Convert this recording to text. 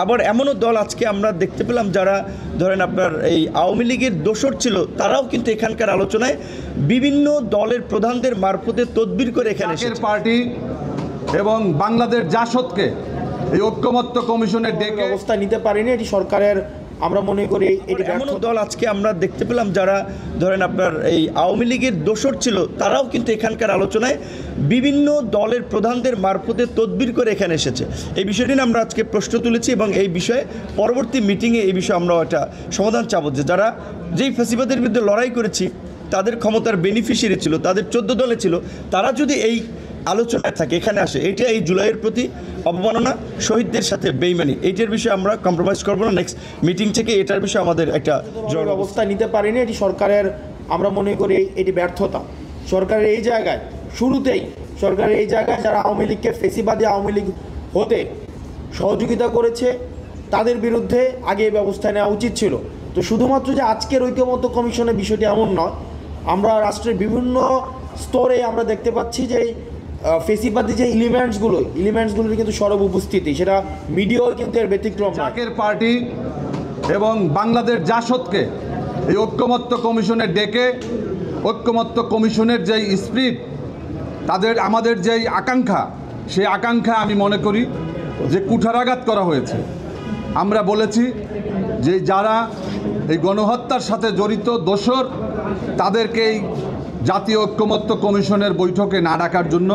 আবার এমনও দল আজকে আমরা দেখতে পেলাম যারা ধরেন আপনার এই আওয়ামী লীগের দোসর ছিল, তারাও কিন্তু এখানকার আলোচনায় বিভিন্ন দলের প্রধানদের মারফতে তদবির করে এখানে এসেছে। পার্টি এবং বাংলাদেশ জাসদকে এই ঐক্যমত্য কমিশনের ডেকে অবস্থা নিতে পারেনি, এটি সরকারের আমরা মনে করি এটি এমনও দল আজকে আমরা দেখতে পেলাম যারা ধরেন আপনার এই আওয়ামী লীগের দোসর ছিল, তারাও কিন্তু এখানকার আলোচনায় বিভিন্ন দলের প্রধানদের মারফতে তদবির করে এখানে এসেছে। এই বিষয়টি নিয়ে আমরা আজকে প্রশ্ন তুলেছি এবং এই বিষয়ে পরবর্তী মিটিংয়ে এই বিষয়ে আমরা একটা সমাধান চাবো যে যারা যেই ফ্যাসিবাদের বিরুদ্ধে লড়াই করেছি তাদের ক্ষমতার বেনিফিশিয়ারি ছিল, তাদের 14 দলে ছিল, তারা যদি এই আলোচনায় থাকে এখানে আসে, এটা এই জুলাইয়ের প্রতি অবমাননা, শহীদদের সাথে বেইমানি, এইটার বিষয়ে আমরা কম্প্রোমাইজ করবো না। নেক্সট মিটিং থেকে এটার বিষয়ে আমাদের একটা জোর অবস্থা নিতে পারেনি, এটি সরকারের আমরা মনে করি এটি ব্যর্থতা। সরকারের এই জায়গায় শুরুতেই সরকারের এই জায়গায় যারা আওয়ামী লীগকে ফেসিবাদী আওয়ামী লীগ হতে সহযোগিতা করেছে তাদের বিরুদ্ধে আগে এই ব্যবস্থা নেওয়া উচিত ছিল। তো শুধুমাত্র যে আজকের ঐক্যমত্য কমিশনের বিষয়টি এমন নয়, আমরা রাষ্ট্রের বিভিন্ন স্তরে আমরা দেখতে পাচ্ছি যে ফেসিবাদী যে এলিমেন্টসগুলোর কিন্তু সরব উপস্থিতি, সেটা মিডিয়াও কিন্তু এর ব্যতিক্রম নয়। জাকের পার্টি এবং বাংলাদেশ জাসদকে এই ঐক্যমত্য কমিশনের ডেকে ঐক্যমত্য কমিশনের যেই স্পিরিট, আমাদের যেই আকাঙ্ক্ষা, সেই আকাঙ্ক্ষা আমি মনে করি যে কুঠারাঘাত করা হয়েছে। আমরা বলেছি যে যারা এই গণহত্যার সাথে জড়িত দোসর, তাদেরকে এই জাতীয় ঐক্যমত্য কমিশনের বৈঠকে না ডাকার জন্য